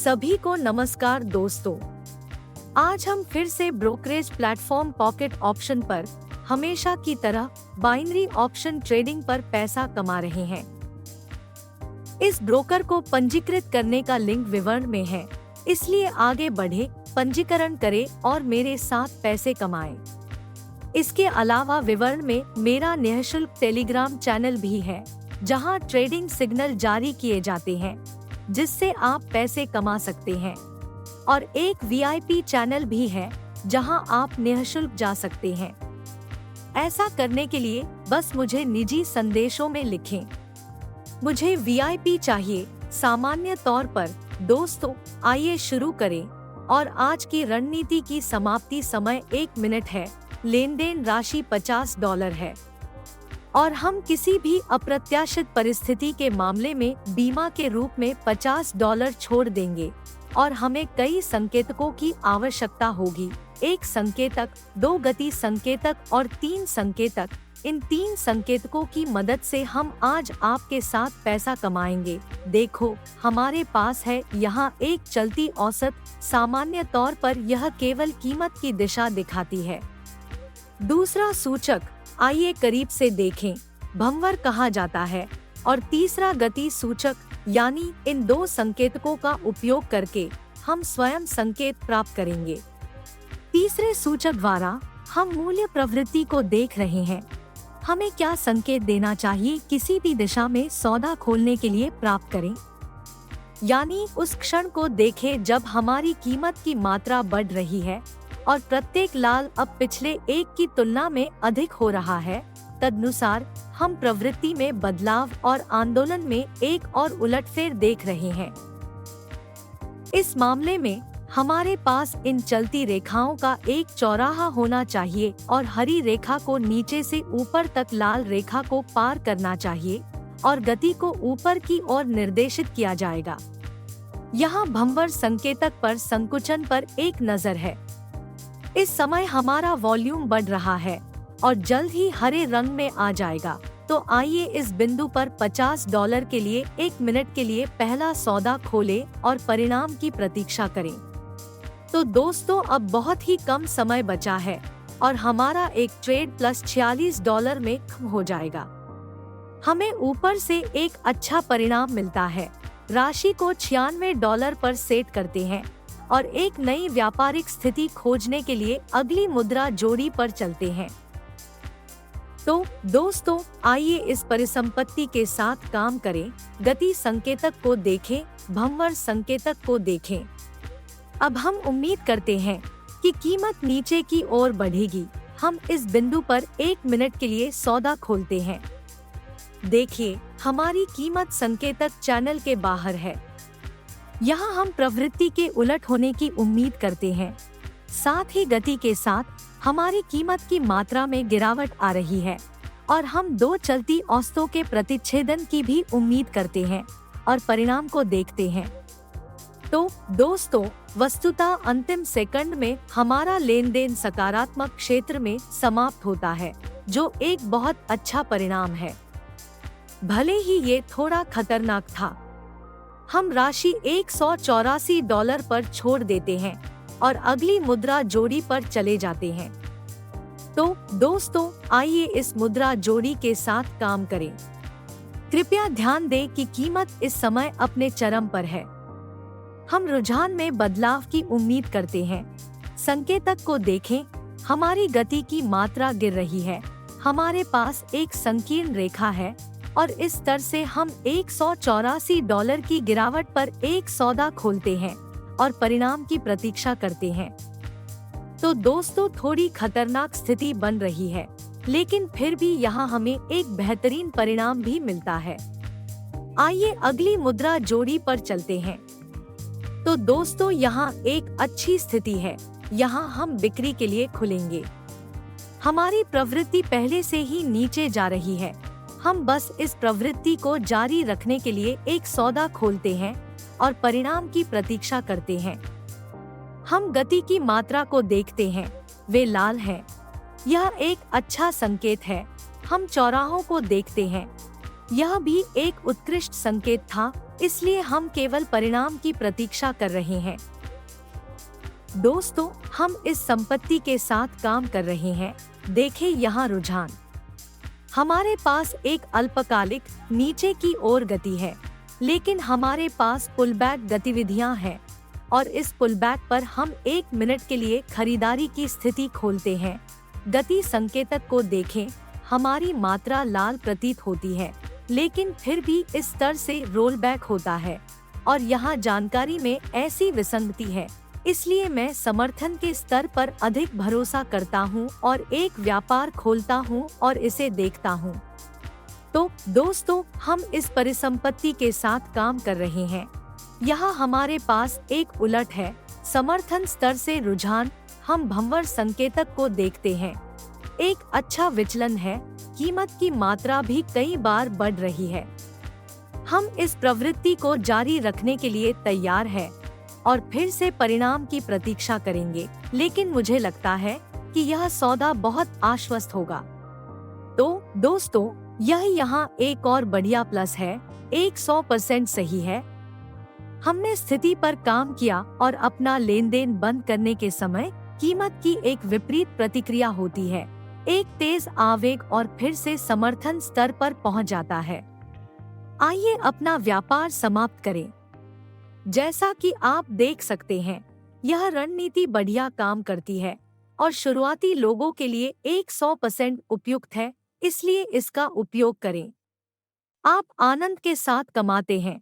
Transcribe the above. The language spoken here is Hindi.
सभी को नमस्कार दोस्तों। आज हम फिर से ब्रोकरेज प्लेटफॉर्म पॉकेट ऑप्शन पर हमेशा की तरह बाइनरी ऑप्शन ट्रेडिंग पर पैसा कमा रहे हैं। इस ब्रोकर को पंजीकृत करने का लिंक विवरण में है, इसलिए आगे बढ़े, पंजीकरण करें और मेरे साथ पैसे कमाएं। इसके अलावा विवरण में मेरा निःशुल्क टेलीग्राम चैनल भी है, जहां ट्रेडिंग सिग्नल जारी किए जाते हैं जिससे आप पैसे कमा सकते हैं, और एक वीआईपी चैनल भी है जहां आप निःशुल्क जा सकते हैं। ऐसा करने के लिए बस मुझे निजी संदेशों में लिखें, मुझे वीआईपी चाहिए। सामान्य तौर पर दोस्तों, आइए शुरू करें। और आज की रणनीति की समाप्ति समय 1 मिनट है। लेन देन राशि $50 है और हम किसी भी अप्रत्याशित परिस्थिति के मामले में बीमा के रूप में $50 छोड़ देंगे और हमें कई संकेतकों की आवश्यकता होगी। 1 संकेतक, 2 गति संकेतक और 3 संकेतक। इन 3 संकेतकों की मदद से हम आज आपके साथ पैसा कमाएंगे। देखो, हमारे पास है यहाँ एक चलती औसत। सामान्य तौर पर यह केवल कीमत की दिशा दिखाती है। दूसरा सूचक, आइए करीब से देखें, भंवर कहा जाता है। और तीसरा गति सूचक, यानी इन 2 संकेतकों का उपयोग करके हम स्वयं संकेत प्राप्त करेंगे। तीसरे सूचक द्वारा हम मूल्य प्रवृत्ति को देख रहे हैं। हमें क्या संकेत देना चाहिए किसी भी दिशा में सौदा खोलने के लिए प्राप्त करें, यानी उस क्षण को देखें जब हमारी कीमत की मात्रा बढ़ रही है और प्रत्येक लाल अब पिछले एक की तुलना में अधिक हो रहा है। तदनुसार हम प्रवृत्ति में बदलाव और आंदोलन में एक और उलटफेर देख रहे हैं। इस मामले में हमारे पास इन चलती रेखाओं का एक चौराहा होना चाहिए और हरी रेखा को नीचे से ऊपर तक लाल रेखा को पार करना चाहिए और गति को ऊपर की ओर निर्देशित किया जाएगा। यहाँ भंवर संकेतक पर संकुचन पर एक नजर है। इस समय हमारा वॉल्यूम बढ़ रहा है और जल्द ही हरे रंग में आ जाएगा। तो आइए इस बिंदु पर $50 के लिए 1 मिनट के लिए पहला सौदा खोलें और परिणाम की प्रतीक्षा करें। तो दोस्तों, अब बहुत ही कम समय बचा है और हमारा एक ट्रेड प्लस $46 में खत्म हो जाएगा। हमें ऊपर से एक अच्छा परिणाम मिलता है। राशि को $96 पर सेट करते हैं और एक नई व्यापारिक स्थिति खोजने के लिए अगली मुद्रा जोड़ी पर चलते हैं। तो दोस्तों, आइए इस परिसंपत्ति के साथ काम करें। गति संकेतक को देखें, भंवर संकेतक को देखें। अब हम उम्मीद करते हैं कि कीमत नीचे की ओर बढ़ेगी। हम इस बिंदु पर 1 मिनट के लिए सौदा खोलते हैं। देखिए, हमारी कीमत संकेतक चैनल के बाहर है। यहाँ हम प्रवृत्ति के उलट होने की उम्मीद करते हैं। साथ ही गति के साथ हमारी कीमत की मात्रा में गिरावट आ रही है और हम 2 चलती औसतों के प्रतिच्छेदन की भी उम्मीद करते हैं और परिणाम को देखते हैं। तो दोस्तों, वस्तुतः अंतिम सेकंड में हमारा लेन देन सकारात्मक क्षेत्र में समाप्त होता है, जो एक बहुत अच्छा परिणाम है। भले ही ये थोड़ा खतरनाक था। हम राशि $184 पर छोड़ देते हैं और अगली मुद्रा जोड़ी पर चले जाते हैं। तो दोस्तों, आइए इस मुद्रा जोड़ी के साथ काम करें। कृपया ध्यान दें कि कीमत इस समय अपने चरम पर है। हम रुझान में बदलाव की उम्मीद करते हैं। संकेतक को देखें, हमारी गति की मात्रा गिर रही है। हमारे पास एक संकीर्ण रेखा है और इस स्तर से हम $184 की गिरावट पर एक सौदा खोलते हैं और परिणाम की प्रतीक्षा करते हैं। तो दोस्तों, थोड़ी खतरनाक स्थिति बन रही है, लेकिन फिर भी यहाँ हमें एक बेहतरीन परिणाम भी मिलता है। आइए अगली मुद्रा जोड़ी पर चलते हैं। तो दोस्तों, यहाँ एक अच्छी स्थिति है। यहाँ हम बिक्री के लिए खुलेंगे। हमारी प्रवृत्ति पहले से ही नीचे जा रही है। हम बस इस प्रवृत्ति को जारी रखने के लिए एक सौदा खोलते हैं और परिणाम की प्रतीक्षा करते हैं। हम गति की मात्रा को देखते हैं, वे लाल हैं। यह एक अच्छा संकेत है। हम चौराहों को देखते हैं। यह भी एक उत्कृष्ट संकेत था, इसलिए हम केवल परिणाम की प्रतीक्षा कर रहे हैं। दोस्तों, हम इस संपत्ति के साथ काम कर रहे हैं। देखें यहाँ रुझान। हमारे पास एक अल्पकालिक नीचे की ओर गति है, लेकिन हमारे पास पुलबैक गतिविधियां हैं और इस पुलबैक पर हम 1 मिनट के लिए खरीदारी की स्थिति खोलते हैं। गति संकेतक को देखें, हमारी मात्रा लाल प्रतीत होती है, लेकिन फिर भी इस स्तर से रोलबैक होता है और यहाँ जानकारी में ऐसी विसंगति है, इसलिए मैं समर्थन के स्तर पर अधिक भरोसा करता हूँ और एक व्यापार खोलता हूँ और इसे देखता हूँ। तो दोस्तों, हम इस परिसंपत्ति के साथ काम कर रहे हैं। यहाँ हमारे पास एक उलट है, समर्थन स्तर से रुझान। हम भंवर संकेतक को देखते हैं, एक अच्छा विचलन है, कीमत की मात्रा भी कई बार बढ़ रही है। हम इस प्रवृत्ति को जारी रखने के लिए तैयार हैं और फिर से परिणाम की प्रतीक्षा करेंगे, लेकिन मुझे लगता है कि यह सौदा बहुत आश्वस्त होगा। तो दोस्तों, यह यहाँ एक और बढ़िया प्लस है, 100% सही है। हमने स्थिति पर काम किया और अपना लेन देन बंद करने के समय कीमत की एक विपरीत प्रतिक्रिया होती है, एक तेज आवेग, और फिर से समर्थन स्तर पर पहुंच जाता है। आइए अपना व्यापार समाप्त करें। जैसा कि आप देख सकते हैं, यह रणनीति बढ़िया काम करती है और शुरुआती लोगों के लिए 100% उपयुक्त है, इसलिए इसका उपयोग करें। आप आनंद के साथ कमाते हैं।